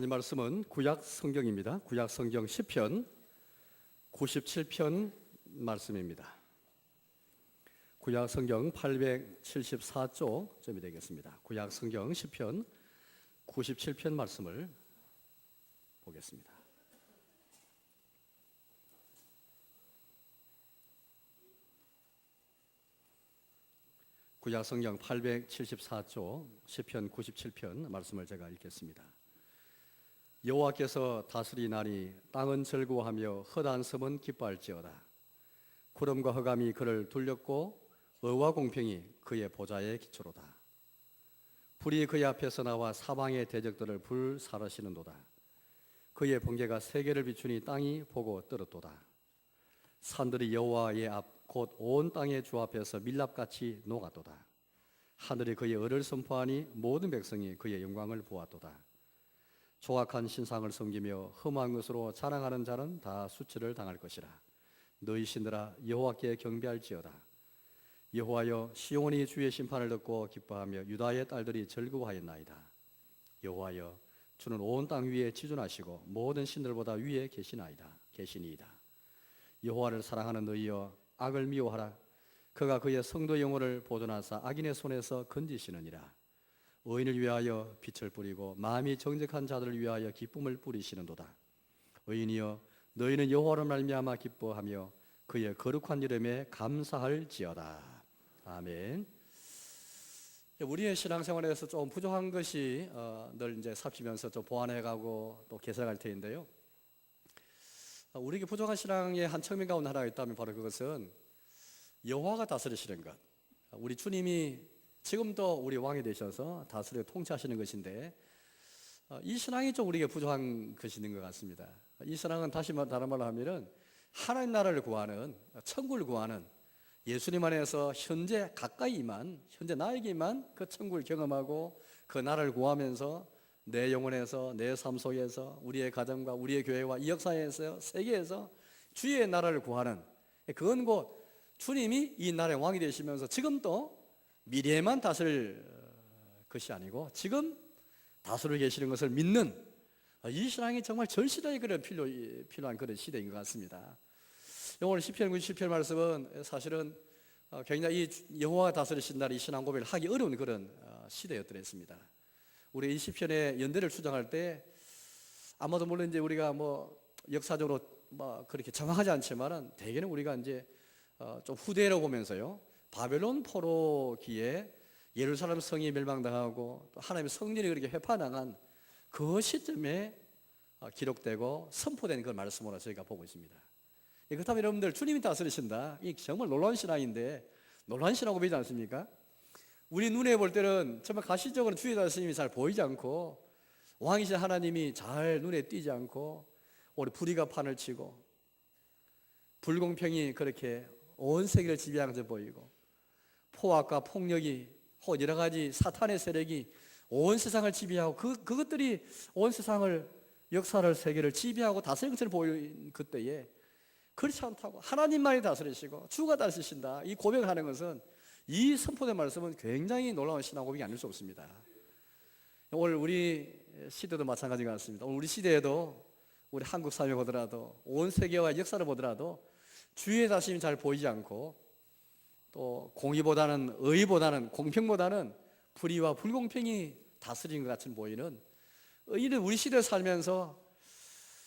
이 말씀은 구약 성경입니다. 구약 성경 시편 97편 말씀입니다. 구약 성경 874쪽쯤이 되겠습니다. 구약 성경 시편 97편 말씀을 보겠습니다. 구약 성경 874쪽 시편 97편 말씀을 제가 읽겠습니다. 여호와께서 다스리나니 땅은 즐거워하며 헛한 섬은 기뻐할지어다. 구름과 흑암이 그를 둘렸고 의와 공평이 그의 보좌의 기초로다. 불이 그의 앞에서 나와 사방의 대적들을 불사르시는도다. 그의 번개가 세계를 비추니 땅이 보고 떨었도다. 산들이 여호와의 앞 곧 온 땅의 주 앞에서 밀랍같이 녹았도다. 하늘이 그의 의를 선포하니 모든 백성이 그의 영광을 보았도다. 조악한 신상을 섬기며 흠한 것으로 자랑하는 자는 다 수치를 당할 것이라. 너희 신들아 여호와께 경배할지어다. 여호와여, 시온이 주의 심판을 듣고 기뻐하며 유다의 딸들이 즐거워하였나이다. 여호와여, 주는 온 땅 위에 지존하시고 모든 신들보다 위에 계시니이다. 여호와를 사랑하는 너희여, 악을 미워하라. 그가 그의 성도 영혼을 보존하사 악인의 손에서 건지시느니라. 의인을 위하여 빛을 뿌리고 마음이 정직한 자들을 위하여 기쁨을 뿌리시는도다. 의인이여, 너희는 여호와로 말미암아 기뻐하며 그의 거룩한 이름에 감사할지어다. 아멘. 우리의 신앙생활에서 좀 부족한 것이 늘 이제 삽시면서 좀 보완해가고 또 개선할 테인데요. 우리에게 부족한 신앙의 한 측면 가운데 하나가 있다면 바로 그것은 여호와가 다스리시는 것. 우리 주님이 지금도 우리 왕이 되셔서 다스려 통치하시는 것인데, 이 신앙이 좀 우리에게 부족한 것이 있는 것 같습니다. 이 신앙은 다른 말로 하면은 하나님 나라를 구하는, 천국을 구하는, 예수님 안에서 현재 가까이만, 현재 나에게만 그 천국을 경험하고 그 나라를 구하면서 내 영혼에서, 내 삶 속에서, 우리의 가정과 우리의 교회와 이 역사에서, 세계에서 주의 나라를 구하는, 그건 곧 주님이 이 나라의 왕이 되시면서 지금도 미래에만 다스릴 것이 아니고 지금 다스리고 계시는 것을 믿는, 이 신앙이 정말 전 시대에 필요한 그런 시대인 것 같습니다. 오늘 시편 97편 말씀은 사실은 굉장히 이 여호와가 다스리신다는 이 신앙 고백을 하기 어려운 그런 시대였더랬습니다. 우리 이 시편의 연대를 추정할 때 아마도 물론 이제 우리가 뭐 역사적으로 뭐 그렇게 정확하지 않지만은 대개는 우리가 이제 좀 후대로 보면서요, 바벨론 포로기에 예루살렘 성이 멸망당하고 또 하나님의 성전이 그렇게 회파당한 그 시점에 기록되고 선포된 그 말씀으로 저희가 보고 있습니다. 그렇다면 여러분들, 주님이 다스리신다, 이 정말 놀라운 신앙인데, 놀라운 신앙 보이지 않습니까? 우리 눈에 볼 때는 정말 가시적으로 주의 다스림이 잘 보이지 않고, 왕이신 하나님이 잘 눈에 띄지 않고, 우리 불의가 판을 치고 불공평이 그렇게 온 세계를 지배하면서 보이고, 포악과 폭력이 혹은 여러 가지 사탄의 세력이 온 세상을 지배하고 그것들이 온 세상을, 역사를, 세계를 지배하고 다스리는 것처럼 보이는 그때에, 그렇지 않다고 하나님만이 다스리시고 주가 다스리신다, 이 고백을 하는 것은, 이 선포된 말씀은 굉장히 놀라운 신앙 고백이 아닐 수 없습니다. 오늘 우리 시대도 마찬가지 같습니다. 오늘 우리 시대에도, 우리 한국 사회 보더라도, 온 세계와 역사를 보더라도 주의 다스림이 잘 보이지 않고, 또 공의보다는, 의보다는, 공평보다는 불의와 불공평이 다스리는 것 같이 보이는, 이런 우리 시대에 살면서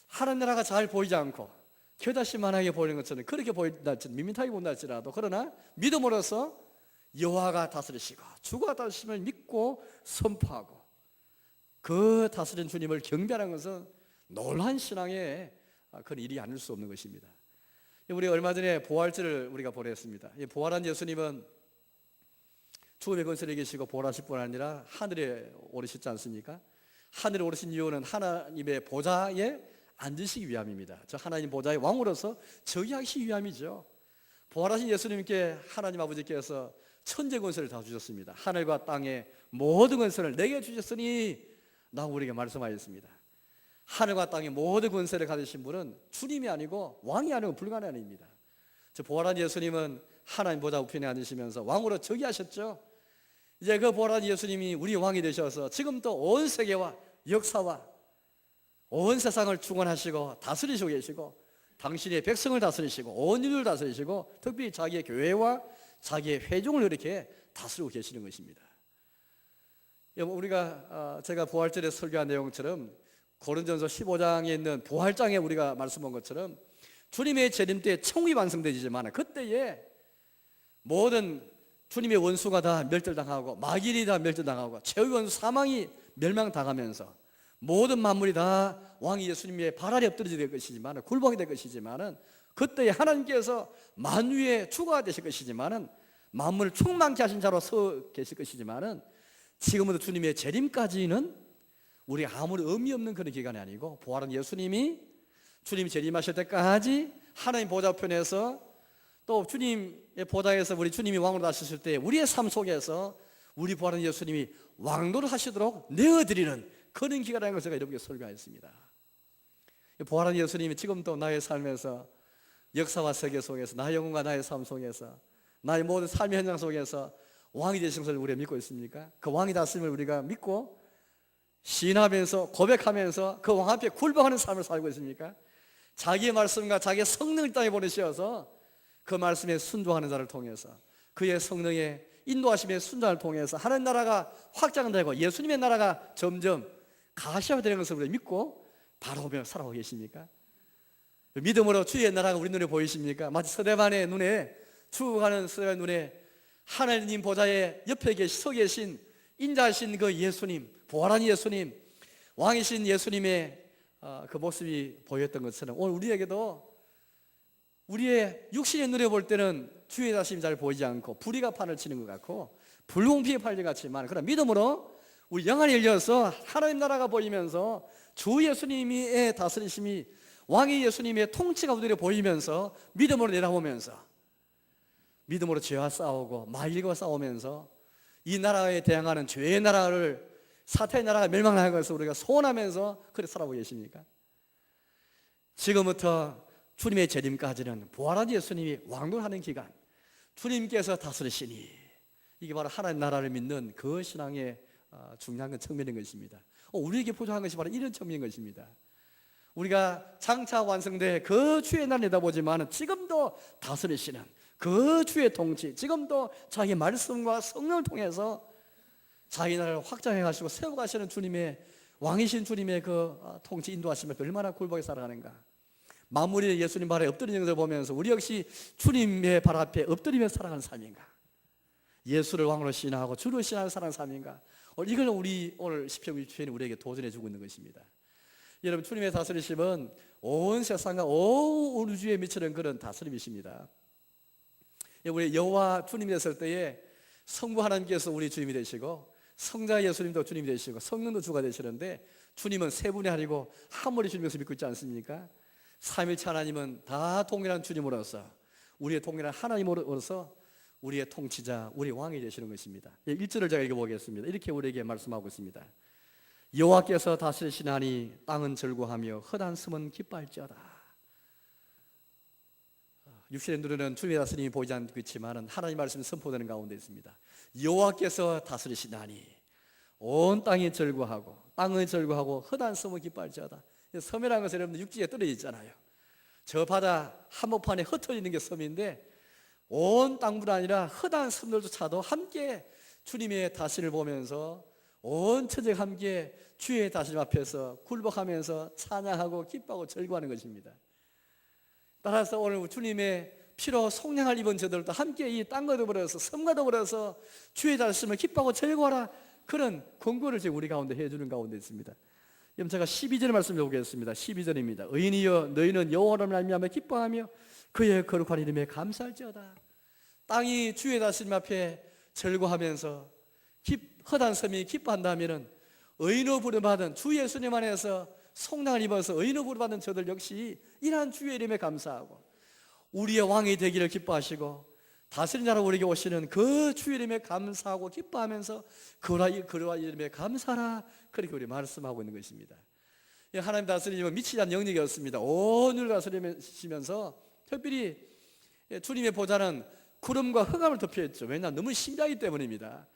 하나님 나라가 잘 보이지 않고 겨자씨만하게 보이는 것처럼 그렇게 보인다 할지라도, 밋밋하게 본다 할지라도, 그러나 믿음으로써 여호와가 다스리시고 주가 다스리심을 믿고 선포하고 그 다스린 주님을 경배하는 것은 놀라운 신앙의 그런 일이 아닐 수 없는 것입니다. 우리 얼마 전에 부활절을 우리가 보냈습니다. 부활한 예수님은 죽음의 권세에 계시고 부활하실 뿐 아니라 하늘에 오르셨지 않습니까? 하늘에 오르신 이유는 하나님의 보좌에 앉으시기 위함입니다. 저 하나님 보좌의 왕으로서 저기하시기 위함이죠. 부활하신 예수님께 하나님 아버지께서 천재 권세를 다 주셨습니다. 하늘과 땅의 모든 권세를 내게 주셨으니 라고 우리에게 말씀하셨습니다. 하늘과 땅의 모든 권세를 가지신 분은 주님이 아니고 왕이 아니고 불가능합니다. 저 부활한 예수님은 하나님 보좌 우편에 앉으시면서 왕으로 즉위하셨죠. 이제 그 부활한 예수님이 우리 왕이 되셔서 지금도 온 세계와 역사와 온 세상을 주관하시고 다스리시고 계시고 당신의 백성을 다스리시고 온 인류를 다스리시고 특별히 자기의 교회와 자기의 회중을 이렇게 다스리고 계시는 것입니다. 우리가 제가 부활절에 설교한 내용처럼 고린도전서 15장에 있는 부활장에 우리가 말씀한 것처럼 주님의 재림 때 천국이 완성되지만 그때에 모든 주님의 원수가 다 멸절당하고 마귀이 다 멸절당하고 최후의 원수 사망이 멸망당하면서 모든 만물이 다 왕 예수님의 발 아래 엎드려지게 될 것이지만 굴복이 될 것이지만 그때에 하나님께서 만유의 주가 되실 것이지만 만물을 충만케 하신 자로 서 계실 것이지만 지금부터 주님의 재림까지는 우리 아무리 의미 없는 그런 기간이 아니고 부활한 예수님이 주님이 재림하실 때까지 하나님 보좌편에서 또 주님의 보좌에서 우리 주님이 왕으로 나셨을 때 우리의 삶 속에서 우리 부활한 예수님이 왕노를 하시도록 내어드리는 그런 기간이라는 것을 제가 여러분께 설교했습니다. 부활한 예수님이 지금도 나의 삶에서 역사와 세계 속에서 나의 영혼과 나의 삶 속에서 나의 모든 삶의 현장 속에서 왕이 되신 것을 우리가 믿고 있습니까? 그 왕이 다스림을 우리가 믿고 시인하면서 고백하면서 그 왕 앞에 굴복하는 삶을 살고 있습니까? 자기의 말씀과 자기의 성령을 땅에 보내셔서 그 말씀에 순종하는 자를 통해서 그의 성령의 인도하심의 순종을 통해서 하나님 나라가 확장되고 예수님의 나라가 점점 가시화되는 것을 우리가 믿고 바라보며 살아오고 계십니까? 믿음으로 주의 나라가 우리 눈에 보이십니까? 마치 서대반의 눈에 죽어가는 서대반의 눈에 하나님 보좌의 옆에 서 계신 인자하신 그 예수님, 부활한 예수님, 왕이신 예수님의 그 모습이 보였던 것처럼 오늘 우리에게도 우리의 육신의 눈에 볼 때는 주의 다심이 잘 보이지 않고 불의가 판을 치는 것 같고 불공평이 판을 같지만 그러나 믿음으로 우리 영안이 열려서 하나님 나라가 보이면서 주 예수님의 다스리심이 왕의 예수님의 통치가 우리에게 보이면서 믿음으로 내다보면서 믿음으로 죄와 싸우고 마귀와 싸우면서 이 나라에 대항하는 죄의 나라를 사탄의 나라가 멸망하는 것을 우리가 소원하면서 그렇게 살아오고 계십니까? 지금부터 주님의 재림까지는 부활한 예수님이 왕노하는 기간 주님께서 다스리시니 이게 바로 하나님 나라를 믿는 그 신앙의 중요한 측면인 것입니다. 우리에게 부족한 것이 바로 이런 측면인 것입니다. 우리가 장차 완성돼 그 주의 날 내다보지만 지금도 다스리시는 그 주의 통치, 지금도 자기 말씀과 성령을 통해서 자기 나라를 확장해 가시고 세워 가시는 주님의 왕이신 주님의 그 통치 인도하심을 얼마나 굴복해 살아가는가. 만물이 예수님 발 아래 엎드리는 것을 보면서 우리 역시 주님의 발 앞에 엎드리며 살아가는 삶인가? 예수를 왕으로 신하고 주를 신하는 살아가는 삶인가? 이걸 우리 오늘 시편 60편이 우리에게 도전해 주고 있는 것입니다. 여러분, 주님의 다스리심은 온 세상과 온 우주에 미치는 그런 다스림이십니다. 우리 여호와 주님이 됐을 때에 성부 하나님께서 우리 주님이 되시고 성자 예수님도 주님이 되시고 성령도 주가 되시는데 주님은 세 분이 아니고 한 분이 주님에서 믿고 있지 않습니까? 삼일체 하나님은 다 동일한 주님으로서 우리의 동일한 하나님으로서 우리의 통치자, 우리 왕이 되시는 것입니다. 1절을 제가 읽어보겠습니다. 이렇게 우리에게 말씀하고 있습니다. 여호와께서 다스리시나니 땅은 즐거하며 헛한 섬은 기뻐할지어다. 육신의 눈에는 주님의 다스림이 보이지 않고 있지만 하나님 말씀이 선포되는 가운데 있습니다. 여호와께서 다스리시나니 온 땅이 즐거하고 땅은 즐거하고 헛한 섬은 기뻐할지어다. 섬이라는 것은 여러분들 육지에 떨어져 있잖아요. 저 바다 한복판에 흩어져 있는 게 섬인데 온 땅뿐 아니라 헛한 섬들조차도 함께 주님의 다스림을 보면서 온 천지가 함께 주의 다스림 앞에서 굴복하면서 찬양하고 기뻐하고 즐거워하는 것입니다. 따라서 오늘 주님의 피로 속량을 입은 저들도 함께 이 땅과 더불어서 섬과 더불어서 주의 다스림을 기뻐하고 즐거워하라, 그런 권고를 지금 우리 가운데 해주는 가운데 있습니다. 그럼 제가 12절 말씀 보겠습니다. 12절입니다. 의인이여 너희는 여호와를 말미암아 기뻐하며 그의 거룩한 이름에 감사할지어다. 땅이 주의 다스림 앞에 즐거워하면서 헛한 섬이 기뻐한다면 의인으로 부름받은 주 예수님 안에서 속량을 입어서 의인으로 부름받은 저들 역시 이러한 주의 이름에 감사하고 우리의 왕이 되기를 기뻐하시고 다스린 자로 우리에게 오시는 그 주의 이름에 감사하고 기뻐하면서 그와 이름에 감사하라, 그렇게 우리 말씀하고 있는 것입니다. 하나님 다스림은 미치지 않는 영역이었습니다. 온을 다스리시면서 특별히 주님의 보좌는 구름과 흑암을 덮여있죠. 왜냐하면 너무 신비하기 때문입니다.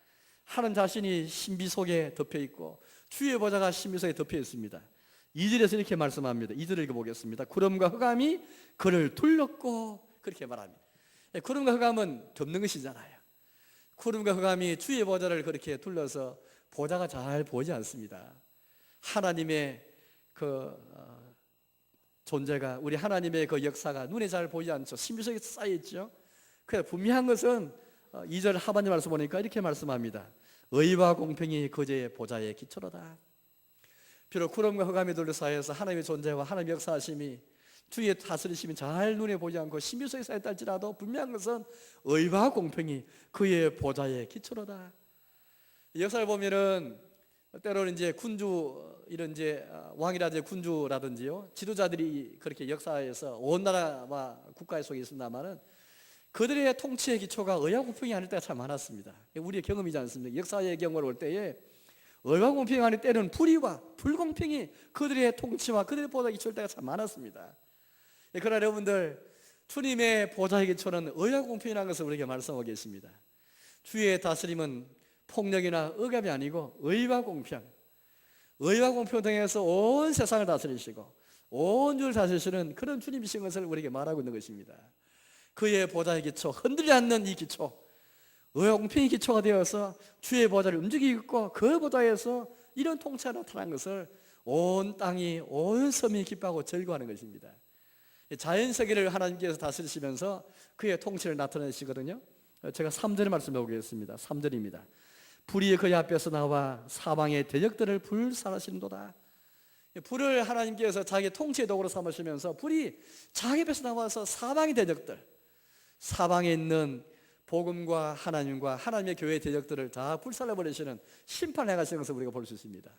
하나님 자신이 신비 속에 덮여있고 주의 보좌가 신비 속에 덮여있습니다. 2절에서 이렇게 말씀합니다. 2절을 읽어보겠습니다. 구름과 흑암이 그를 둘렀고, 그렇게 말합니다. 구름과 흑암은 덮는 것이잖아요. 구름과 흑암이 주의 보좌를 그렇게 둘러서 보좌가 잘 보이지 않습니다. 하나님의 그 존재가, 우리 하나님의 그 역사가 눈에 잘 보이지 않죠. 신비 속에 쌓여 있죠. 그래서 분명한 것은 2절 하반절 말씀 보니까 이렇게 말씀합니다. 의와 공평이 그의 보좌의 기초로다. 비록 구름과 흑암이 둘러싸여서 하나님의 존재와 하나님의 역사하심이, 주의 다스리심이 잘 눈에 보이지 않고 신비 속에 쌓였다 할지라도 분명한 것은 의와 공평이 그의 보좌의 기초로다. 역사를 보면은 때로는 이제 군주, 이런 이제 왕이라든지 군주라든지요, 지도자들이 그렇게 역사에서 온 나라와 국가 속에 있습니다만은 그들의 통치의 기초가 의와 공평이 아닐 때가 참 많았습니다. 우리의 경험이지 않습니까? 역사의 경험을 올 때에 의와 공평이 아닐 때는 불의와 불공평이 그들의 통치와 그들의 보좌의 기초일 때가 참 많았습니다. 그러나 여러분들, 주님의 보좌의 기초는 의와 공평이라는 것을 우리에게 말씀하고 계십니다. 주의 다스림은 폭력이나 억압이 아니고 의와 공평, 의와 공평 등에서 온 세상을 다스리시고 온 주를 다스리시는 그런 주님이신 것을 우리에게 말하고 있는 것입니다. 그의 보좌의 기초, 흔들리지 않는 이 기초, 의와 공평이 기초가 되어서 주의 보좌를 움직이고 그 보좌에서 이런 통치가 나타난 것을 온 땅이, 온 섬이 기뻐하고 즐거워하는 것입니다. 자연 세계를 하나님께서 다스리시면서 그의 통치를 나타내시거든요. 제가 3절의 말씀을 보겠습니다. 3절입니다. 불이 그의 앞에서 나와 사방의 대적들을 불살하시는도다. 불을 하나님께서 자기 통치의 도구로 삼으시면서 불이 자기 앞에서 나와서 사방의 대적들, 사방에 있는 복음과 하나님과 하나님의 교회의 대적들을 다 불살라버리시는 심판을 행하시는 것을 우리가 볼 수 있습니다.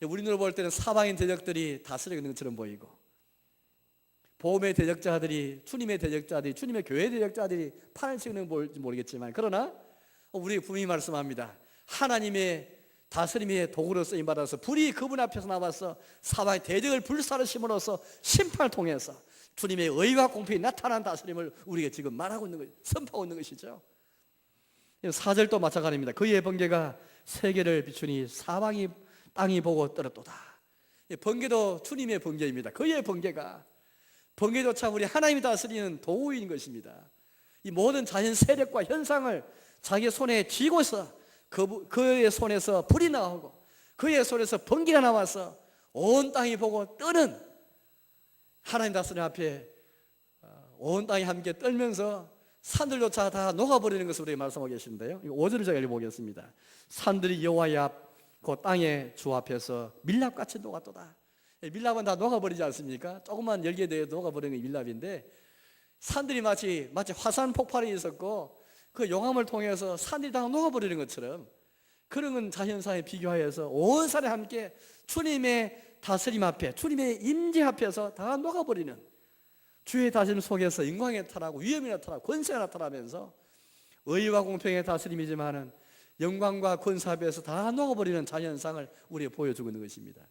우리 눈으로 볼 때는 사방의 대적들이 다스리고 있는 것처럼 보이고, 복음의 대적자들이, 주님의 대적자들이, 주님의 교회의 대적자들이 판을 치는 걸 볼지 모르겠지만, 그러나 우리 분명히 말씀합니다. 하나님의 다스림의 도구로 쓰임받아서 불이 그분 앞에서 나와서 사방의 대적을 불사르심으로써 심판을 통해서 주님의 의와 공평이 나타난 다스림을 우리에게 지금 말하고 있는 것, 선포하고 있는 것이죠. 4절도 마찬가지입니다. 그의 번개가 세계를 비추니 사방이 땅이 보고 떨었도다. 번개도 주님의 번개입니다. 그의 번개가, 번개조차 우리 하나님이 다스리는 도구인 것입니다. 이 모든 자연 세력과 현상을 자기 손에 쥐고서 그의 손에서 불이 나오고 그의 손에서 번개가 나와서 온 땅이 보고 떠는 하나님 다스림 앞에 온 땅이 함께 떨면서 산들조차 다 녹아버리는 것을 우리에게 말씀하고 계시는데요. 5절을 제가 읽어보겠습니다. 산들이 여호와의 앞 그 땅의 주 앞에서 밀랍같이 녹았도다. 밀랍은 다 녹아버리지 않습니까? 조금만 열게 되어 녹아버리는 게 밀랍인데, 산들이 마치 화산 폭발이 있었고 그 용암을 통해서 산들이 다 녹아버리는 것처럼, 그런 자연사에 비교하여서 온 산에 함께 주님의 다스림 앞에, 주님의 임재 앞에서 다 녹아버리는, 주의 다스림 속에서 영광이 나타나고 위엄이 나타나고 권세가 나타나면서 의와 공평의 다스림이지만은 영광과 권세 앞에서 다 녹아버리는 자연상을 우리에게 보여주고 있는 것입니다.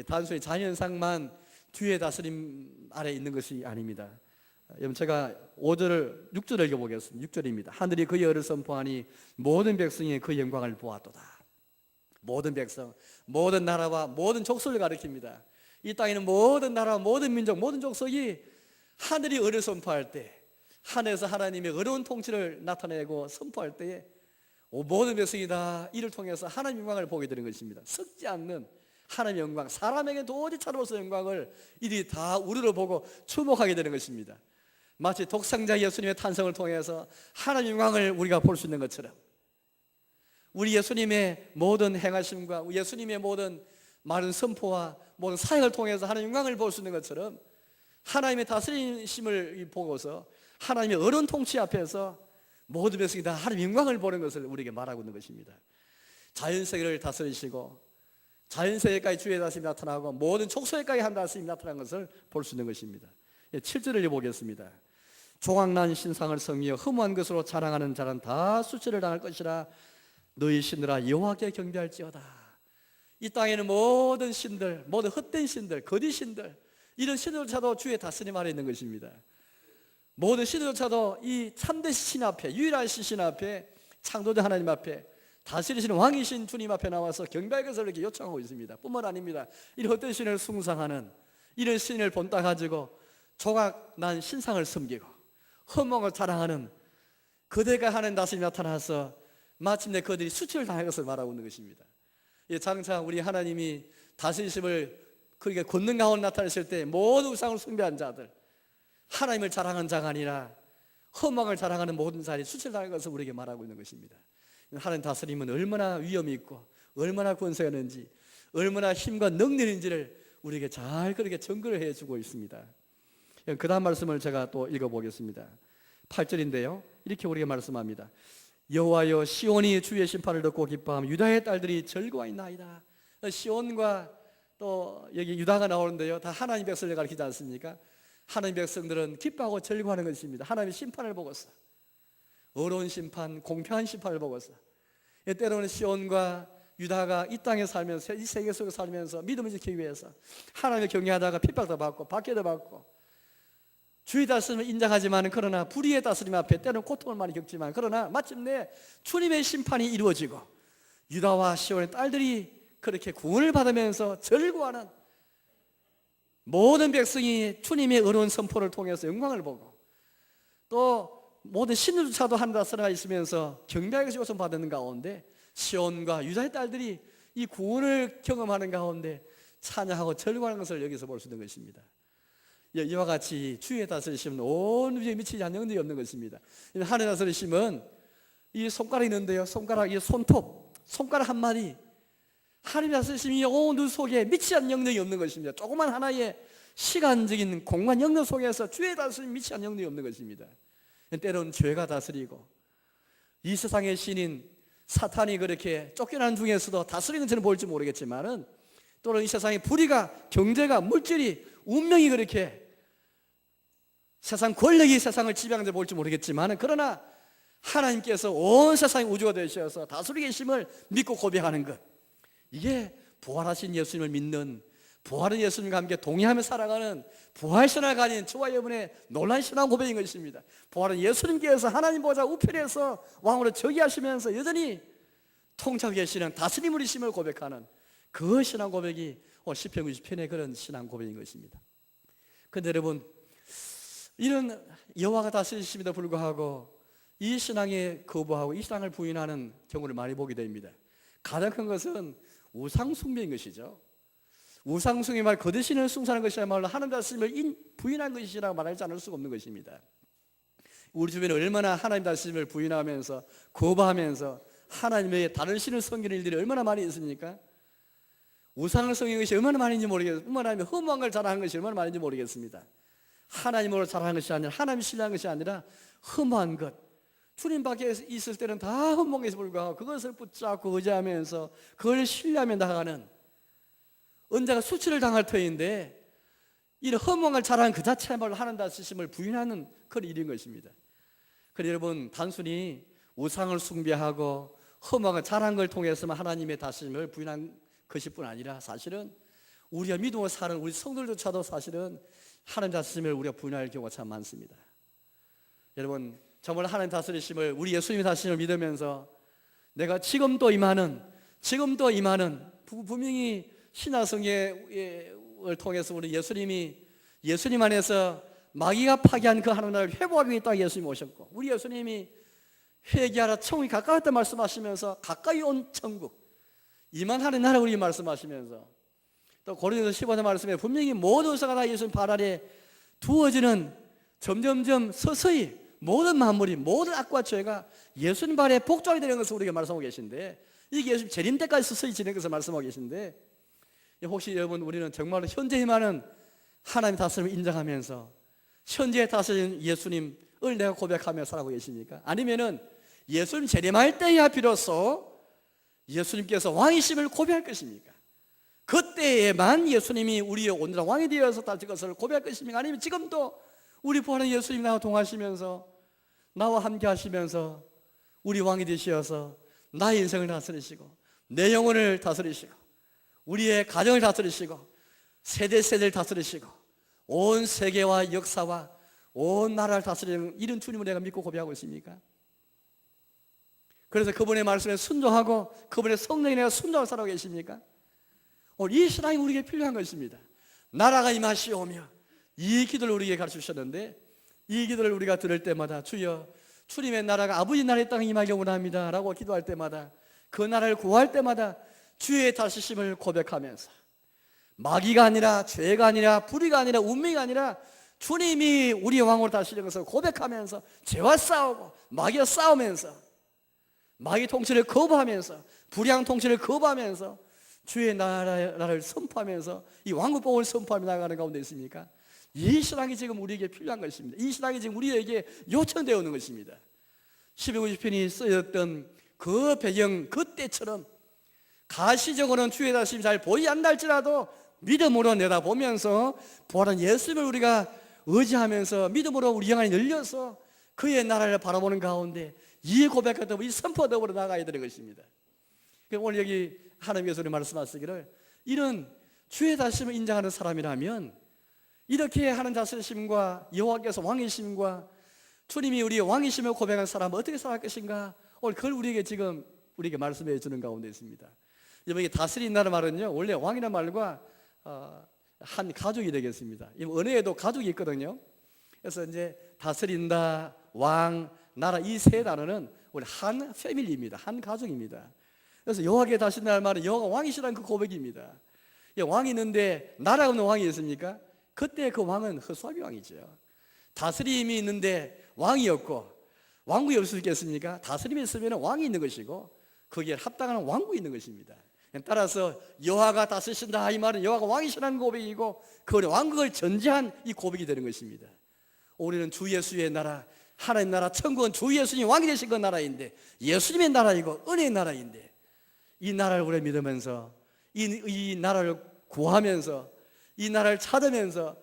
단순히 자연상만 주의 다스림 아래 있는 것이 아닙니다. 여러분, 제가 5절을 6절을 읽어보겠습니다. 6절입니다. 하늘이 그의 의를 선포하니 모든 백성이 그 영광을 보았도다. 모든 백성, 모든 나라와 모든 족속을 가리킵니다. 이 땅에는 모든 나라, 모든 민족, 모든 족속이 하늘이 의를 선포할 때, 하늘에서 하나님의 의로운 통치를 나타내고 선포할 때에 모든 백성이 다 이를 통해서 하나님의 영광을 보게 되는 것입니다. 썩지 않는 하나님의 영광, 사람에게 도저히 찾아볼 수 없는 영광을 이들이 다 우리를 보고 주목하게 되는 것입니다. 마치 독생자 예수님의 탄생을 통해서 하나님의 영광을 우리가 볼 수 있는 것처럼, 우리 예수님의 모든 행하심과 예수님의 모든 많은 선포와 모든 사역을 통해서 하나님의 영광을 볼 수 있는 것처럼, 하나님의 다스리심을 보고서 하나님의 어려운 통치 앞에서 모든 백성이 다 하나님의 영광을 보는 것을 우리에게 말하고 있는 것입니다. 자연세계를 다스리시고 자연세계까지 주의 다스림이 나타나고 모든 족속에까지 한 다스림이 나타난 것을 볼 수 있는 것입니다. 7절을 읽어보겠습니다. 조각난 신상을 섬기어 허무한 것으로 자랑하는 자는 다 수치를 당할 것이라. 너희 신들아 여호와께 경배할지어다. 이 땅에는 모든 신들, 모든 헛된 신들, 거짓 신들, 이런 신들조차도 주의 다스림 아래 있는 것입니다. 모든 신들조차도 이 참된 신 앞에, 유일한 신 앞에, 창조자 하나님 앞에 다스리시는 왕이신 주님 앞에 나와서 경배의 것을 이렇게 요청하고 있습니다. 뿐만 아닙니다. 이 헛된 신을 숭상하는 이런 신을 본따 가지고 조각난 신상을 섬기고 허망을 자랑하는 그대가 하는 다스림이 나타나서 마침내 그들이 수치를 당할 것을 말하고 있는 것입니다. 장차 우리 하나님이 다스리심을 그렇게 권능 가운데 나타내실 때 모든 우상을 숭배한 자들, 하나님을 자랑하는 자가 아니라 허망을 자랑하는 모든 자들이 수치를 당할 것을 우리에게 말하고 있는 것입니다. 하나님 다스림은 얼마나 위험이 있고 얼마나 권세가 있는지, 얼마나 힘과 능력이 있는지를 우리에게 잘 그렇게 증거를 해주고 있습니다. 그 다음 말씀을 제가 또 읽어보겠습니다. 8절인데요, 이렇게 우리에게 말씀합니다. 여호와여, 시온이 주의 심판을 듣고 기뻐하며 유다의 딸들이 즐거워하나이다. 시온과 또 여기 유다가 나오는데요, 다 하나님 백성을 가리키지 않습니까? 하나님 백성들은 기뻐하고 즐거워하는 것입니다. 하나님의 심판을 보고서, 어려운 심판, 공평한 심판을 보고서. 때로는 시온과 유다가 이 땅에 살면서, 이 세계 속에 살면서 믿음을 지키기 위해서 하나님을 경외하다가 핍박도 받고 박해도 받고 주의 다스림을 인정하지만, 그러나 불의의 다스림 앞에 때로는 고통을 많이 겪지만, 그러나 마침내 주님의 심판이 이루어지고 유다와 시온의 딸들이 그렇게 구원을 받으면서 즐거워하는, 모든 백성이 주님의 어려운 선포를 통해서 영광을 보고, 또 모든 신들조차도 하늘 다스리가 있으면서 경배하게 요청 받는 가운데 시온과 유다의 딸들이 이 구원을 경험하는 가운데 찬양하고 즐거워하는 것을 여기서 볼 수 있는 것입니다. 이와 같이 주의 다스리심은 온 위에 미치지 않는 영역이 없는 것입니다. 하늘 다스리심은 이 손가락이 있는데요, 손가락, 이 손톱, 손가락 한 마디, 하나님 다스리심이 온 눈 속에 미치지 않는 영역이 없는 것입니다. 조그만 하나의 시간적인 공간 영역 속에서 주의 다스림이 미치지 않는 영역이 없는 것입니다. 때로는 죄가 다스리고 이 세상의 신인 사탄이 그렇게 쫓겨나는 중에서도 다스리는 저는 볼지 모르겠지만은, 또는 이 세상의 불의가, 경제가, 물질이, 운명이 그렇게 세상 권력이 세상을 지배하는지 볼지 모르겠지만, 그러나 하나님께서 온 세상의 우주가 되셔서 다스리고 계심을 믿고 고백하는 것, 이게 부활하신 예수님을 믿는, 부활한 예수님과 함께 동의하며 살아가는 부활신앙을 가진 저와 여러분의 놀라운 신앙 고백인 것입니다. 부활한 예수님께서 하나님 보좌 우편에서 왕으로 저기하시면서 여전히 통치하고 계시는 다스림이심을 고백하는 그 신앙 고백이 시편 90편의 그런 신앙 고백인 것입니다. 그런데 여러분, 이런 여호와가 다스리심에도 불구하고 이 신앙에 거부하고 이 신앙을 부인하는 경우를 많이 보게 됩니다. 가장 큰 것은 우상 숭배인 것이죠. 우상 숭배 말 거드시는 숭상하는 것이야말로 하나님 다스림을 부인한 것이라고 말하지 않을 수가 없는 것입니다. 우리 주변에 얼마나 하나님 다스림을 부인하면서 거부하면서 하나님의 다른 신을 섬기는 일들이 얼마나 많이 있습니까? 우상을 섬기는 것이 얼마나 많은지 모르겠습니다. 뿐만 아니라 허무한 걸 자랑하는 것이 얼마나 많은지 모르겠습니다. 하나님으로 자랑하는 것이 아니라, 하나님 신뢰하는 것이 아니라 허무한 것, 주님 밖에 있을 때는 다 허무한 것에 불구하고 그것을 붙잡고 의지하면서 그걸 신뢰하며 나아가는, 언제가 수치를 당할 터인데 이런 허무한 걸 자랑하는 그 자체야말로 하나님 다스리심을 부인하는 그런 일인 것입니다. 그래서 여러분, 단순히 우상을 숭배하고 허무한 걸 자랑한 걸 통해서만 하나님의 다스림을 부인한 것일 뿐 아니라, 사실은 우리가 믿음으로 사는 우리 성도들조차도 사실은 하나님 다스림을 우리가 부인할 경우가 참 많습니다. 여러분, 정말 하나님 다스리심을, 우리 예수님의 다스림을 믿으면서 내가 지금도 임하는 분명히 신화성경을 통해서 우리 예수님 안에서 마귀가 파괴한 그 하나님 나라를 회복하기 위해 땅에 예수님이 오셨고, 우리 예수님이 회개하라 천국이 가까웠다 말씀하시면서 가까이 온 천국, 이만하는 나라 우리 말씀하시면서, 또 고린도서 15장 말씀에 분명히 모든 의사가 다 예수님 발 아래 두어지는, 점점점 서서히 모든 만물이, 모든 악과 죄가 예수님 발에 복종하게 되는 것을 우리에게 말씀하고 계신데, 이게 예수님 재림 때까지 서서히 진행하는 것을 말씀하고 계신데, 혹시 여러분, 우리는 정말로 현재 임하는 하나님 다스림을 인정하면서 현재 다스리는 예수님을 내가 고백하며 살아가고 계십니까? 아니면은 예수님 재림할 때야 비로소 예수님께서 왕이심을 고백할 것입니까? 그때에만 예수님이 우리의 온전한 왕이 되어서 다시 그것을 고백할 것입니까? 아니면 지금도 우리 부활한 예수님 나와 동하시면서, 나와 함께 하시면서 우리 왕이 되시어서 나의 인생을 다스리시고 내 영혼을 다스리시고 우리의 가정을 다스리시고 세대를 다스리시고 온 세계와 역사와 온 나라를 다스리는 이런 주님을 내가 믿고 고백하고 있습니까? 그래서 그분의 말씀에 순종하고 그분의 성령에 내가 순종하고 살아가고 계십니까? 오늘 이 신앙이 우리에게 필요한 것입니다. 나라가 임하시오며, 이 기도를 우리에게 가르쳐 주셨는데, 이 기도를 우리가 들을 때마다 주여 주님의 나라가 아버지 나라의 땅에 임하기 원합니다 라고 기도할 때마다, 그 나라를 구할 때마다 주의 다스리심을 고백하면서, 마귀가 아니라 죄가 아니라 불의가 아니라 운명이 아니라 주님이 우리의 왕으로 다스리는 것을 고백하면서 죄와 싸우고 마귀와 싸우면서, 마귀 통치를 거부하면서, 불의한 통치를 거부하면서 주의 나라를 선포하면서 이 왕국복을 선포하며 나가는 가운데 있습니까? 이 신앙이 지금 우리에게 필요한 것입니다. 이 신앙이 지금 우리에게 요청되어 오는 것입니다. 1290편이 쓰였던 그 배경, 그때처럼 가시적으로는 주의 다스림이 잘 보이지 않나 할지라도 믿음으로 내다보면서 부활한 예수님을 우리가 의지하면서 믿음으로 우리 영안이 열려서 그의 나라를 바라보는 가운데 이 고백과 더불어 이 선포와 더불어 나가야 되는 것입니다. 오늘 여기 하나님께서 우리 말씀하시기를, 이런 주의 다스림을 인정하는 사람이라면 이렇게 하는 다스리심과 여호와께서 왕이심과 주님이 우리의 왕이심을 고백한 사람은 어떻게 살아갈 것인가, 오늘 그걸 우리에게 지금 우리에게 말씀해 주는 가운데 있습니다. 여러분, 다스린다는 말은요, 원래 왕이라는 말과 한 가족이 되겠습니다. 언어에도 가족이 있거든요. 그래서 이제 다스린다, 왕, 나라, 이 세 단어는 원래 한 패밀리입니다. 한 가족입니다. 그래서 여호와께 다스린다는 말은 여호와가 왕이시라는 그 고백입니다. 왕이 있는데 나라가 없는 왕이 있습니까? 그때 그 왕은 허수아비 왕이죠. 다스림이 있는데 왕이 없고 왕국이 없을 수 있겠습니까? 다스림이 있으면 왕이 있는 것이고 거기에 합당한 왕국이 있는 것입니다. 따라서 여호와가 다스리신다 이 말은 여호와가 왕이시라는 고백이고, 그 왕국을 전제한 이 고백이 되는 것입니다. 우리는 주 예수의 나라, 하나님 나라, 천국은 주 예수님 왕이 되신 그 나라인데, 예수님의 나라이고 은혜의 나라인데, 이 나라를 우리가 믿으면서 이 나라를 구하면서 이 나라를 찾으면서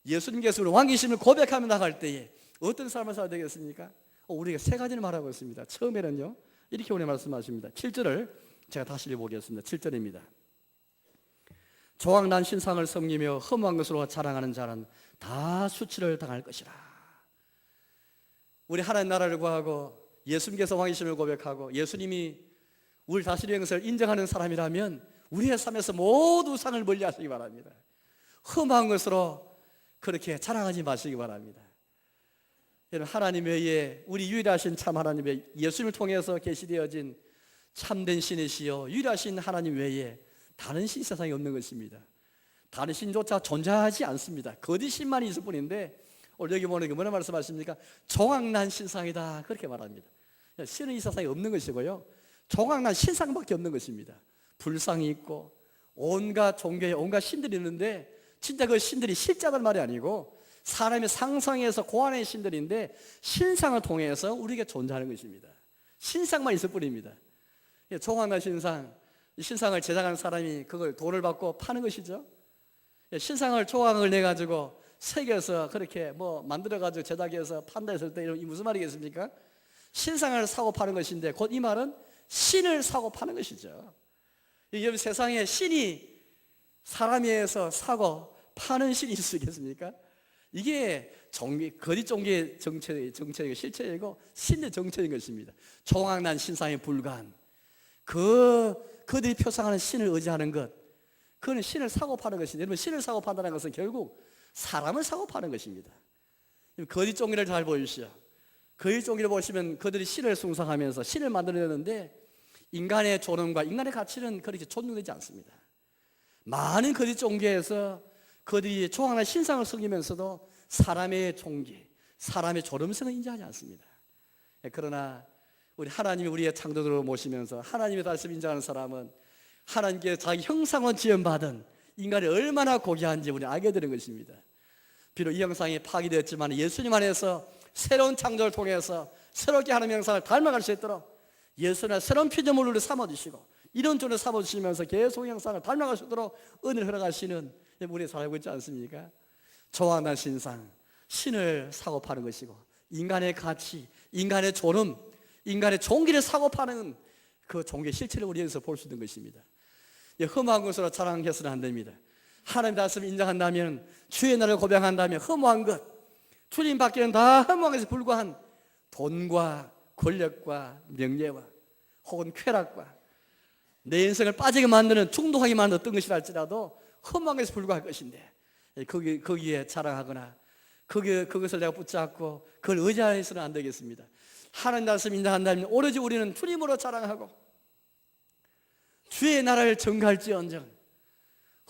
예수님께서 우리 왕이심을 고백하며 나갈 때에 어떤 삶을 살아야 되겠습니까? 우리가 세 가지를 말하고 있습니다. 처음에는요, 이렇게 오늘 말씀하십니다. 7절을 제가 다시 읽어보겠습니다. 7절입니다. 조각난 신상을 섬기며 허무한 것으로 자랑하는 자는 다 수치를 당할 것이라. 우리 하나님 나라를 구하고 예수님께서 왕이심을 고백하고 예수님이 우리 다스리는 것을 인정하는 사람이라면 우리의 삶에서 모두 상을 멀리하시기 바랍니다. 험한 것으로 그렇게 자랑하지 마시기 바랍니다. 여러분, 하나님 외에 우리 유일하신 참 하나님 외에 예수님을 통해서 계시되어진 참된 신이시여 유일하신 하나님 외에 다른 신 세상에 없는 것입니다. 다른 신조차 존재하지 않습니다. 거짓 신만이 있을 뿐인데, 오늘 여기 보는 게 뭐라 말씀하십니까? 조각난 신상이다 그렇게 말합니다. 신은 이 세상에 없는 것이고요, 조각난 신상밖에 없는 것입니다. 불상이 있고 온갖 종교에 온갖 신들이 있는데 진짜 그 신들이 실제란 말이 아니고 사람의 상상에서 고안의 신들인데 신상을 통해서 우리에게 존재하는 것입니다. 신상만 있을 뿐입니다. 조각난 신상, 이 신상을 제작하는 사람이 그걸 돈을 받고 파는 것이죠. 신상을 조각을 내가지고 새겨서 그렇게 만들어가지고 제작해서 판다 했을 때 이 무슨 말이겠습니까? 신상을 사고 파는 것인데 곧 이 말은 신을 사고 파는 것이죠. 여러분, 세상에 신이 사람에 의해서 사고 파는 신이 있을 수 있겠습니까? 이게 거짓 종교의 정체이고 실체이고 신의 정체인 것입니다. 조각난 신상에 불과한 그들이 표상하는 신을 의지하는 것, 그는 신을 사고 파는 것인데, 여러분, 신을 사고 판다는 것은 결국 사람을 사고 파는 것입니다. 거짓 종교를 잘 보십시오. 거짓 종교를 보시면 그들이 신을 숭상하면서 신을 만들어내는데 인간의 존엄과 인간의 가치는 그렇게 존중되지 않습니다. 많은 거짓 종교에서 그들이 조각난 신상을 섬기면서도 사람의 존귀, 사람의 존엄성을 인정하지 않습니다. 그러나 우리 하나님이 우리의 창조주로 모시면서 하나님의 다스림 인정하는 사람은 하나님께 자기 형상을 지음받은 인간이 얼마나 고귀한지 우리는 알게 되는 것입니다. 비록 이 형상이 파괴되었지만 예수님 안에서 새로운 창조를 통해서 새롭게 하나님의 형상을 닮아갈 수 있도록 예수님의 새로운 피조물을 우리 삼아주시고 이런 존을 삼아주시면서 계속 형상을 닮아갈 수 있도록 은혜를 허락하시는 우리의 살고 있지 않습니까? 조각난 신상, 신을 사고 파는 것이고 인간의 가치, 인간의 존엄, 인간의 종기를 사고 파는 그 종교의 실체를 우리에서 볼 수 있는 것입니다. 흠한 것으로 자랑해서는 안 됩니다. 하나님 다스림 인정한다면, 주의 나라를 고백한다면 흠한 것, 주님 밖에는 다 흠한 것에 불과한 돈과 권력과 명예와 혹은 쾌락과 내 인생을 빠지게 만드는 중독하게 만든 어떤 것이라 할지라도 험한 것에 불과할 것인데 거기에 자랑하거나 그것을 내가 붙잡고 그걸 의지해서는 안 되겠습니다. 하나님 말씀 인정한다면 오로지 우리는 주님으로 자랑하고 주의 나라를 전가할지언정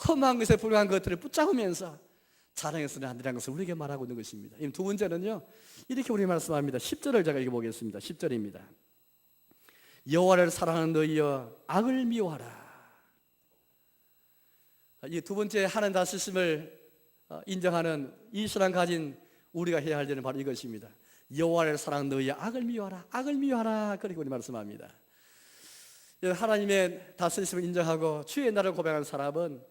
험한 것에 불과한 것들을 붙잡으면서 자랑해서는 안 되는 것을 우리에게 말하고 있는 것입니다. 두 번째는요, 이렇게 우리 말씀합니다. 10절을 제가 읽어보겠습니다. 10절입니다. 여호와를 사랑하는 너희여 악을 미워하라. 이 두 번째 하나님 다스림을 인정하는 이 신앙 가진 우리가 해야 할 일은 바로 이것입니다. 여호와를 사랑하는 너희여 악을 미워하라. 악을 미워하라. 그렇게 우리 말씀합니다. 하나님의 다스림을 인정하고 주의 나라를 고백하는 사람은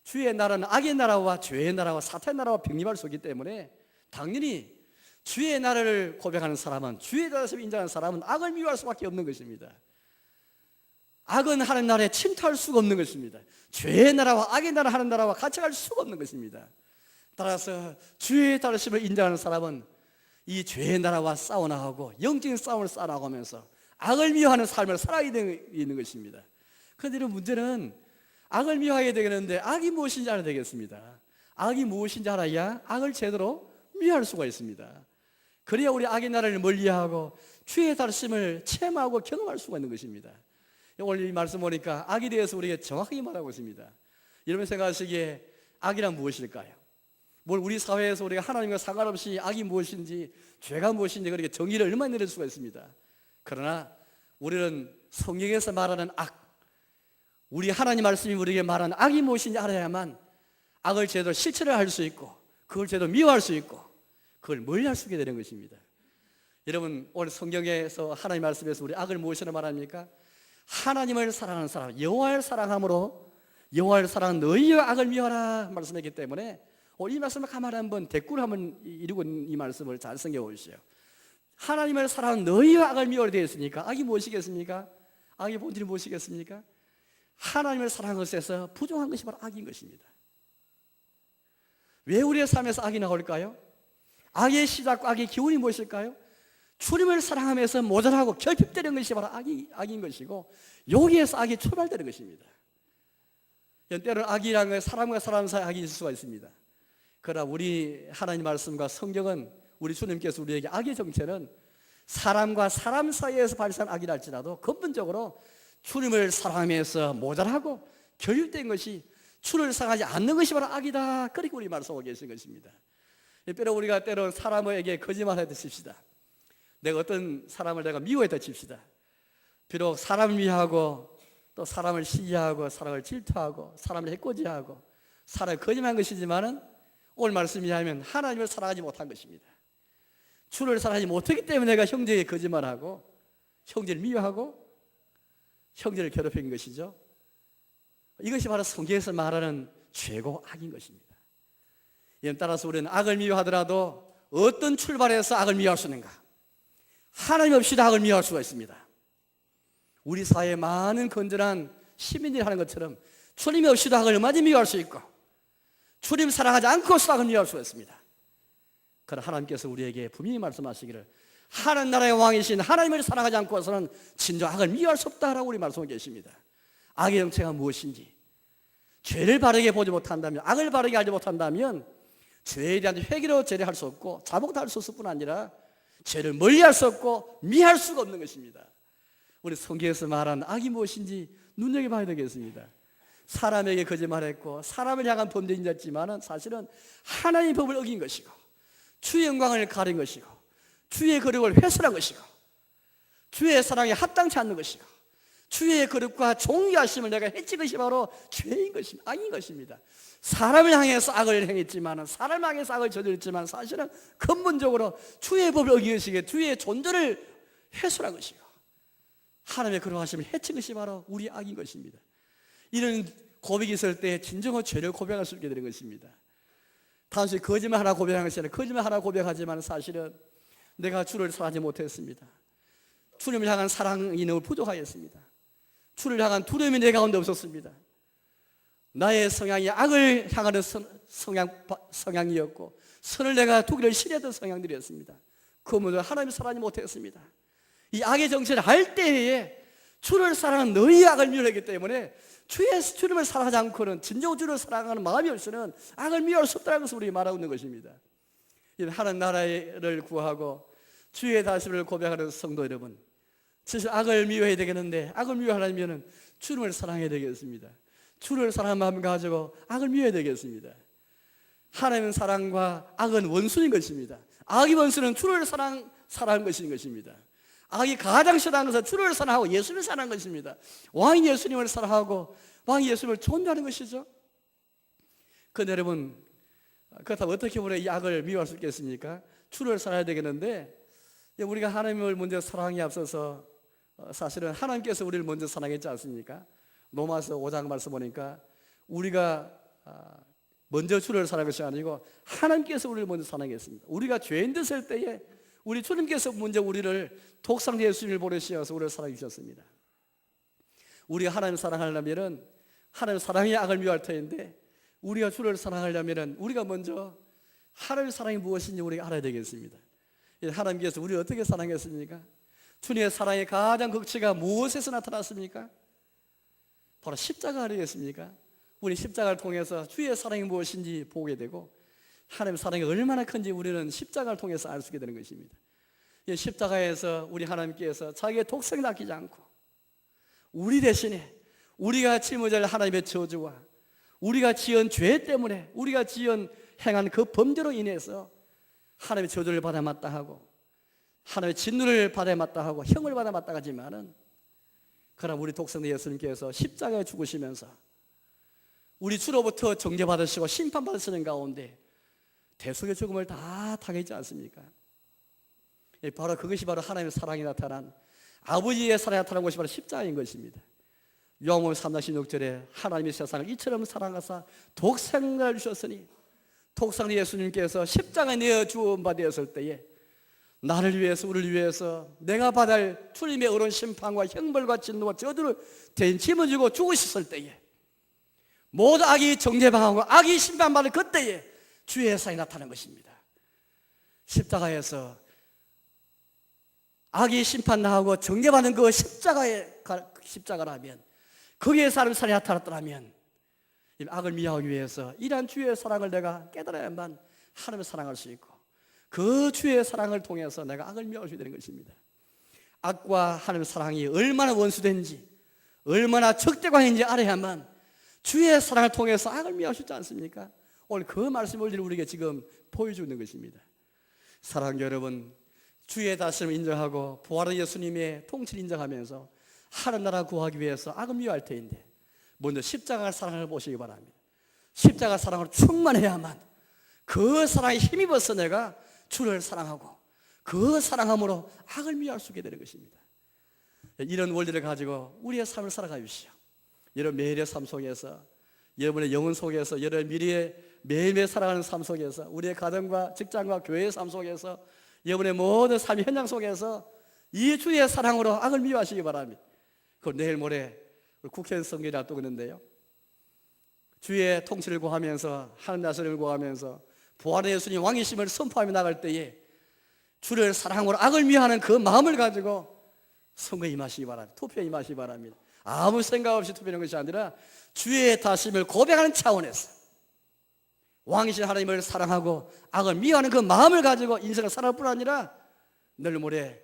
주의 나라는 악의 나라와 죄의 나라와 사탄의 나라와 병립할 수 있기 때문에 당연히 주의 나라를 고백하는 사람은 주의 다스림을 인정하는 사람은 악을 미워할 수밖에 없는 것입니다. 악은 하나님 나라에 침투할 수가 없는 것입니다. 죄의 나라와 악의 나라 하는 나라와 같이 갈 수가 없는 것입니다. 따라서 주의 다스림을 인정하는 사람은 이 죄의 나라와 싸워나가고 영적인 싸움을 싸워나가면서 악을 미워하는 삶을 살아야 되는 것입니다. 그런데 문제는 악을 미워하게 되겠는데 악이 무엇인지 알아야 되겠습니다. 악이 무엇인지 알아야 악을 제대로 미워할 수가 있습니다. 그래야 우리 악의 나라를 멀리하고 주의 다스림을 체험하고 경험할 수가 있는 것입니다. 오늘 이 말씀 보니까 악에 대해서 우리에게 정확하게 말하고 있습니다. 여러분 생각하시기에 악이란 무엇일까요? 우리 사회에서 우리가 하나님과 상관없이 악이 무엇인지 죄가 무엇인지 그렇게 정의를 얼마나 내릴 수가 있습니다. 그러나 우리는 성경에서 말하는 악, 우리 하나님 말씀이 우리에게 말하는 악이 무엇인지 알아야만 악을 제대로 실천을 할 수 있고 그걸 제대로 미워할 수 있고 그걸 멀리할 수 있게 되는 것입니다. 여러분 오늘 성경에서 하나님 말씀에서 우리 악을 무엇이라 말합니까? 하나님을 사랑하는 사람, 여호와를 사랑함으로 여호와를 사랑하는 너희의 악을 미워하라 말씀했기 때문에 이 말씀을 가만히 한번 댓글 한번 이루고 이 말씀을 잘 생각해 보십시오. 하나님을 사랑하는 너희의 악을 미워하게 되어 있으니까 악이 무엇이겠습니까? 악의 본질이 무엇이겠습니까? 하나님을 사랑한 것에서 부정한 것이 바로 악인 것입니다. 왜 우리의 삶에서 악이 나올까요? 악의 시작과 악의 기운이 무엇일까요? 주님을 사랑하면서 모자라고 결핍되는 것이 바로 악인 것이고 여기에서 악이 출발되는 것입니다. 때로는 악이라는 건 사람과 사람 사이에 악이 있을 수가 있습니다. 그러나 우리 하나님 말씀과 성경은 우리 주님께서 우리에게 악의 정체는 사람과 사람 사이에서 발생한 악이라 할지라도 근본적으로 주님을 사랑하면서 모자라고 결핍된 것이 주를 사랑하지 않는 것이 바로 악이다. 그렇게 우리 말씀하고 계신 것입니다. 때로 우리가 때로 사람에게 거짓말하듯 칩시다. 내가 어떤 사람을 내가 미워했다 칩시다. 비록 사람을 미워하고 또 사람을 시기하고 사람을 질투하고 사람을 해코지하고 사람을 거짓말한 것이지만은 오늘 말씀이 하면 하나님을 사랑하지 못한 것입니다. 주를 사랑하지 못했기 때문에 내가 형제에게 거짓말하고 형제를 미워하고 형제를 괴롭힌 것이죠. 이것이 바로 성경에서 말하는 최고 악인 것입니다. 이에 따라서 우리는 악을 미워하더라도 어떤 출발에서 악을 미워할 수 있는가? 하나님 없이도 악을 미워할 수가 있습니다. 우리 사회에 많은 건전한 시민들이 하는 것처럼 주님 없이도 악을 얼마든지 미워할 수 있고 주님 사랑하지 않고서도 악을 미워할 수가 있습니다. 그러나 하나님께서 우리에게 분명히 말씀하시기를 하나님 나라의 왕이신 하나님을 사랑하지 않고서는 진정 악을 미워할 수 없다라고 우리 말씀하고 계십니다. 악의 정체가 무엇인지 죄를 바르게 보지 못한다면 악을 바르게 알지 못한다면 죄에 대한 회개로 죄를 할 수 없고 자복도 할 수 없을 뿐 아니라 죄를 멀리할 수 없고 미할 수가 없는 것입니다. 우리 성경에서 말하는 악이 무엇인지 눈여겨봐야 되겠습니다. 사람에게 거짓말했고 사람을 향한 범죄인 졌지만은 사실은 하나님의 법을 어긴 것이고 주의 영광을 가린 것이고 주의 거룩을 훼손한 것이고 주의 사랑에 합당치 않는 것이고 주의 거룩과 존귀하심을 내가 해친 것이 바로 죄인 것입니다. 악인 것입니다. 사람을 향해서 악을 행했지만 사람을 향해서 악을 저질렀지만 사실은 근본적으로 주의 법을 어긴 것이고 주의 존재를 훼손한 것이고 하나님의 거룩하심을 해친 것이 바로 우리 악인 것입니다. 이런 고백이 있을 때 진정한 죄를 고백할 수 있게 되는 것입니다. 단순히 거짓말 하나 고백하는 것이 아니라 거짓말 하나 고백하지만 사실은 내가 주를 사랑하지 못했습니다. 주님을 향한 사랑이 너무 부족하였습니다. 주를 향한 두려움이 내 가운데 없었습니다. 나의 성향이 악을 향하는 성향이었고 선을 내가 두기를 싫어했던 성향들이었습니다. 그 모두 하나님을 사랑하지 못했습니다. 이 악의 정체를 할 때에 주를 사랑하는 너희 악을 미워하기 때문에 주님을 사랑하지 않고는 진정 주를 사랑하는 마음이 없이는 악을 미워할 수 없다는 것을 우리가 말하고 있는 것입니다. 하나님 나라를 구하고 주의 다심을 고백하는 성도 여러분, 사실 악을 미워해야 되겠는데 악을 미워하려면 주님을 사랑해야 되겠습니다. 주를 사랑하는 마음 가지고 악을 미워해야 되겠습니다. 하나님은 사랑과 악은 원수인 것입니다. 악의 원수는 주를 사랑하는 것인 것입니다. 악이 가장 싫어하는 것은 주를 사랑하고 예수님을 사랑하는 것입니다. 왕이 예수님을 사랑하고 왕이 예수님을 존중하는 것이죠. 그런데 여러분, 그렇다면 어떻게 우리가 이 악을 미워할 수 있겠습니까? 주를 사랑해야 되겠는데 우리가 하나님을 먼저 사랑에 앞서서 사실은 하나님께서 우리를 먼저 사랑했지 않습니까? 로마서 5장 말씀 보니까 우리가 먼저 주를 사랑한 것이 아니고 하나님께서 우리를 먼저 사랑했습니다. 우리가 죄인 됐을 때에 우리 주님께서 먼저 우리를 독생 예수님을 보내셔서 우리를 사랑해 주셨습니다. 우리가 하나님 사랑하려면 하나님 사랑이 악을 미워할 터인데 우리가 주를 사랑하려면 우리가 먼저 하나님의 사랑이 무엇인지 우리가 알아야 되겠습니다. 하나님께서 우리를 어떻게 사랑했습니까? 주님의 사랑의 가장 극치가 무엇에서 나타났습니까? 바로 십자가 아니겠습니까? 우리 십자가를 통해서 주의 사랑이 무엇인지 보게 되고 하나님의 사랑이 얼마나 큰지 우리는 십자가를 통해서 알 수 있게 되는 것입니다. 이 십자가에서 우리 하나님께서 자기의 독생을 아끼지 않고 우리 대신에 우리가 짊어질 하나님의 저주와 우리가 지은 죄 때문에 우리가 행한 그 범죄로 인해서 하나님의 저주를 받아 마땅하고 하나님의 진노를 받아 마땅하고 형을 받아 마땅하지만은 그러나 우리 독생 예수님께서 십자가에 죽으시면서 우리 주로부터 정죄받으시고 심판받으시는 가운데 대속의 죽음을 다 당했지 않습니까? 바로 그것이 바로 하나님의 사랑이 나타난 아버지의 사랑이 나타난 것이 바로 십자가인 것입니다. 요한복음 3장 16절에 하나님이 세상을 이처럼 사랑하사 독생을 주셨으니 독생 예수님께서 십자가에 내어 죽음 받으셨을 때에 나를 위해서 우리를 위해서 내가 받을 주님의 어려운 심판과 형벌과 진노와 저주를 대신 짊어지고 죽으셨을 때에 모든 악이 정죄당하고 악이 심판받을 그때에 주의 사랑이 나타나는 것입니다. 십자가에서 악이 심판당하고 정죄받는 그 십자가라면 거기에 사람의 사랑이 나타났더라면 이 악을 미워하기 위해서 이러한 주의 사랑을 내가 깨달아야만 하나님을 사랑할 수 있고 그 주의 사랑을 통해서 내가 악을 미워할 수 있는 것입니다. 악과 하나님의 사랑이 얼마나 원수된지 얼마나 적대관인지 알아야만 주의 사랑을 통해서 악을 미워할 수 있지 않습니까? 오늘 그 말씀을 우리에게 지금 보여주는 것입니다. 사랑하는 여러분, 주의 다스림을 인정하고 부활한 예수님의 통치를 인정하면서 하나님 나라 구하기 위해서 악을 미워할 터인데 먼저 십자가 사랑을 보시기 바랍니다. 십자가 사랑으로 충만해야만 그 사랑에 힘입어서 내가 주를 사랑하고 그 사랑함으로 악을 미워할 수 있게 되는 것입니다. 이런 원리를 가지고 우리의 삶을 살아가 주시오. 여러분 매일의 삶 속에서 여러분의 영혼 속에서 여러분의 미래의 매일매일 살아가는 삶 속에서 우리의 가정과 직장과 교회의 삶 속에서 여러분의 모든 삶의 현장 속에서 이 주의 사랑으로 악을 미워하시기 바랍니다. 그걸 내일 모레 국회의원 선거에 놔두는데요. 주의 통치를 구하면서 하나님 나라를 구하면서 부활의 예수님 왕이심을 선포하며 나갈 때에 주를 사랑으로 악을 미워하는 그 마음을 가지고 선거에 임하시기 바랍니다. 투표에 임하시기 바랍니다. 아무 생각 없이 투표하는 것이 아니라 주의 다심을 고백하는 차원에서 왕이신 하나님을 사랑하고 악을 미워하는 그 마음을 가지고 인생을 살아갈 뿐 아니라 내일 모레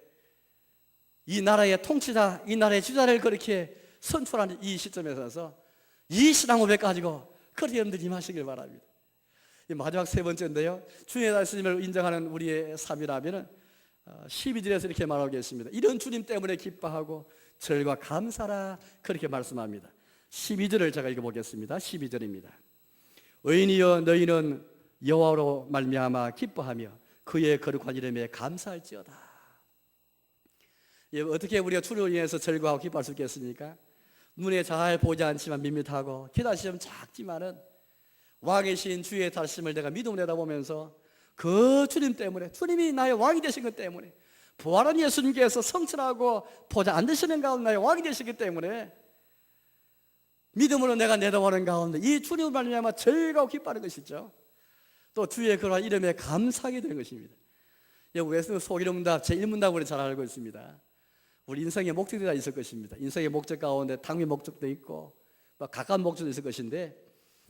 이 나라의 통치자, 이 나라의 주자를 그렇게 선출하는 이 시점에 서서 이 신앙 고백 가지고 그렇게 여러분들 임하시길 바랍니다. 마지막 세 번째인데요, 주의 다스림을 인정하는 우리의 삶이라면 12절에서 이렇게 말하겠습니다. 이런 주님 때문에 기뻐하고 절과 감사라 그렇게 말씀합니다. 12절을 제가 읽어보겠습니다. 12절입니다. 의인이여 너희는 여호와로 말미암아 기뻐하며 그의 거룩한 이름에 감사할지어다. 어떻게 우리가 주로 인해서 절과하고 기뻐할 수 있겠습니까? 눈에 잘 보지 않지만 밋밋하고 기다시면 작지만은 왕이신 주의 다스림을 내가 믿음으로 내다보면서 그 주님 때문에 주님이 나의 왕이 되신 것 때문에 부활한 예수님께서 성천하고 보자 안 되시는 가운데 나의 왕이 되시기 때문에 믿음으로 내가 내다보는 가운데 이 주님을 말미암아 즐거워 기뻐하는 것이죠. 또 주의 그러한 이름에 감사하게 되는 것입니다. 웨스트 소기름답 제1문답으로 잘 알고 있습니다. 우리 인생의 목적이 다 있을 것입니다. 인생의 목적 가운데 당위 목적도 있고 가까운 목적도 있을 것인데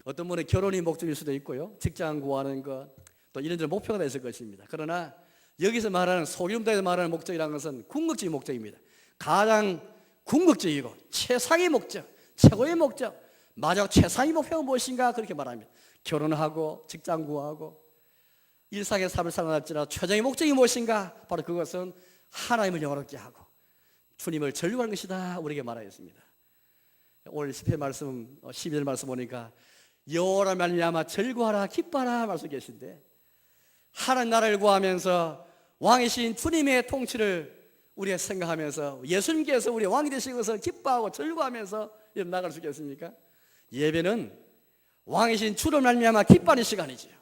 어떤 분은 결혼이 목적일 수도 있고요. 직장 구하는 것, 또 이런저런 목표가 다 있을 것입니다. 그러나 여기서 말하는 소기름도에서 말하는 목적이라는 것은 궁극적인 목적입니다. 가장 궁극적이고 최상의 목적, 최고의 목적, 마지막 최상의 목표가 무엇인가 그렇게 말합니다. 결혼하고 직장 구하고 일상의 삶을 살아날지라도 최종의 목적이 무엇인가? 바로 그것은 하나님을 영화롭게 하고 주님을 전류하는 것이다 우리에게 말하였습니다. 오늘 10회 말씀 12절 말씀 보니까 여호와를 말미암아 즐거워하라 기뻐하라 말씀 계신데 하나님 나라를 구하면서 왕이신 주님의 통치를 우리가 생각하면서 예수님께서 우리 왕이 되신 것을 기뻐하고 즐거워하면서 나갈 수 있겠습니까? 예배는 왕이신 주를 말미암아 기뻐하는 시간이지요.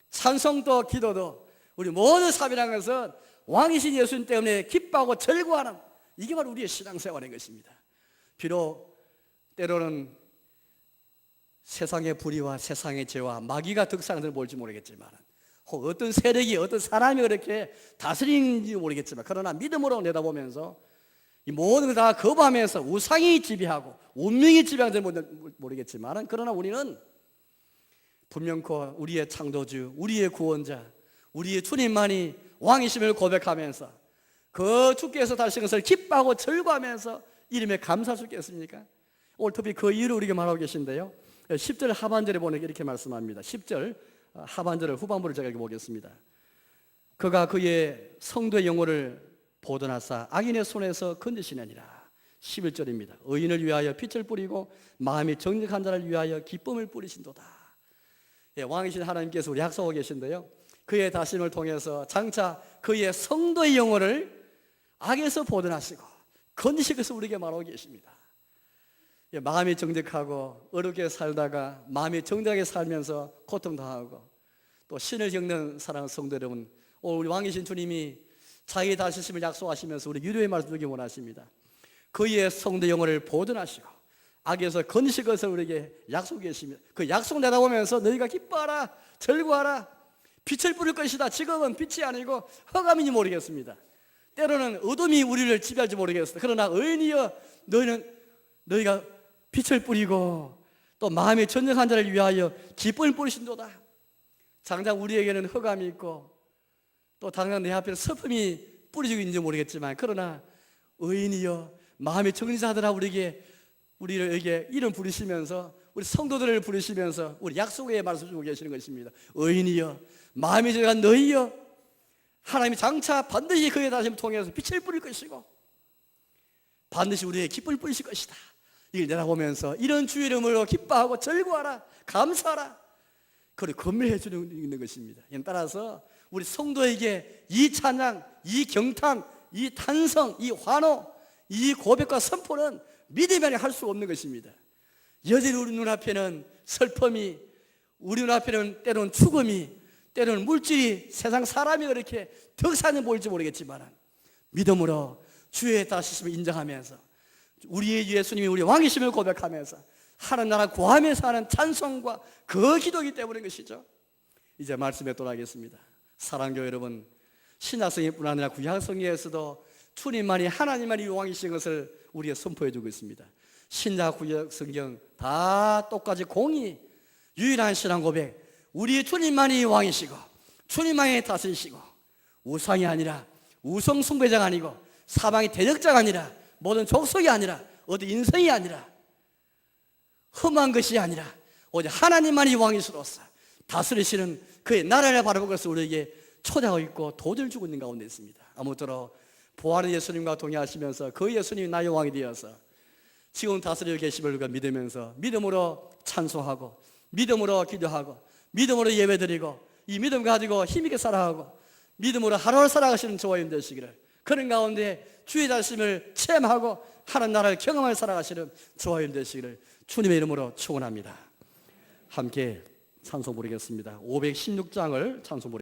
찬송도 기도도 우리 모든 삶이라는 것은 왕이신 예수님 때문에 기뻐하고 즐거워하는 이게 바로 우리의 신앙생활인 것입니다. 비록 때로는 세상의 불의와 세상의 죄와 마귀가 득상을 볼지 모르겠지만 혹 어떤 세력이 어떤 사람이 그렇게 다스리는지 모르겠지만 그러나 믿음으로 내다보면서 이 모든 걸 다 거부하면서 우상이 지배하고 운명이 지배하는지 모르겠지만 그러나 우리는 분명코 우리의 창조주, 우리의 구원자, 우리의 주님만이 왕이심을 고백하면서 그 주께서 다신 것을 기뻐하고 즐거워하면서 이름에 감사할 수 있겠습니까? 오늘 특히 그 이유를 우리에게 말하고 계신데요 10절 하반절에 보니까 이렇게 말씀합니다. 10절 하반절을 후반부를 제가 읽어보겠습니다. 그가 그의 성도의 영혼을 보존하사 악인의 손에서 건지시느니라. 11절입니다. 의인을 위하여 빛을 뿌리고 마음이 정직한 자를 위하여 기쁨을 뿌리신도다. 왕이신 하나님께서 우리 약속하고 계신데요 그의 다심을 통해서 장차 그의 성도의 영혼을 악에서 보존하시고 건지실 것을 우리에게 말하고 계십니다. 마음이 정직하고 어렵게 살다가 마음이 정직하게 살면서 고통당하고 또 신을 겪는 사랑하는 성도 여러분, 오늘 우리 왕이신 주님이 자기 다시심을 약속하시면서 우리 유료의 말씀 주기 원하십니다. 그의 성도 영혼을 보존하시고 악에서 건지실 것을 우리에게 약속해 계십니다. 그 약속 내다보면서 너희가 기뻐하라 즐거워하라 빛을 뿌릴 것이다. 지금은 빛이 아니고 흑암인지 모르겠습니다. 때로는 어둠이 우리를 지배할지 모르겠습니다. 그러나 의인이여 너희가 빛을 뿌리고 또 마음이 전적한 자를 위하여 기쁨을 뿌리신도다. 당장 우리에게는 흑암이 있고 또 당장 내 앞에 슬픔이 뿌려지고 있는지 모르겠지만 그러나 의인이여 마음이 정직하더라 우리에게 이름 부르시면서 우리 성도들을 부르시면서 우리 약속의 말씀 주고 계시는 것입니다. 의인이여 마음이 정직한 너희여 하나님이 장차 반드시 그의 다짐을 통해서 빛을 뿌릴 것이고 반드시 우리에게 기쁨을 뿌리실 것이다. 이걸 내다보면서 이런 주의 이름으로 기뻐하고 즐거워하라 감사하라 그리고 건면해 주는 것입니다. 따라서 우리 성도에게 이 찬양, 이 경탄, 이 탄성, 이 환호, 이 고백과 선포는 믿음이 아니라 할 수 없는 것입니다. 여전히 우리 눈앞에는 슬픔이 우리 눈앞에는 때로는 죽음이 때로는 물질이 세상 사람이 그렇게 덕산이 보일지 모르겠지만 믿음으로 주의 다시심을 인정하면서 우리의 예수님이 우리 왕이심을 고백하면서 하나님 나라 구하면서 하는 찬송과 그 기도이기 때문인 것이죠. 이제 말씀에 돌아가겠습니다. 사랑교회 여러분, 신약성경뿐 아니라 구약성경에서도 주님만이 하나님만이 왕이신 것을 우리가 선포해 주고 있습니다. 신약 구약성경 다 똑같이 공이 유일한 신앙 고백, 우리 주님만이 왕이시고 주님만이 다스리시고 우상이 아니라 우성 숭배자가 아니고 사방이 대적자가 아니라 모든 족속이 아니라 어디 인성이 아니라 험한 것이 아니라 오직 하나님만이 왕이시로서 다스리시는 그의 나라를 바라보는 것을 우리에게 초대하고 있고 도전을 주고 있는 가운데 있습니다. 아무쪼록 부활의 예수님과 동행하시면서 그 예수님이 나의 왕이 되어서 지금 다스리고 계심을 우리가 믿으면서 믿음으로 찬송하고 믿음으로 기도하고 믿음으로 예배드리고 이 믿음 가지고 힘있게 살아가고 믿음으로 하루를 살아가시는 저와 여러분 되시기를, 그런 가운데 주의 다스림을 체험하고 하나님 나라를 경험하며 살아가시는 저와 여러분 되시기를 주님의 이름으로 축원합니다. 함께 찬송 부르겠습니다. 516장을 찬송 부르겠습니다.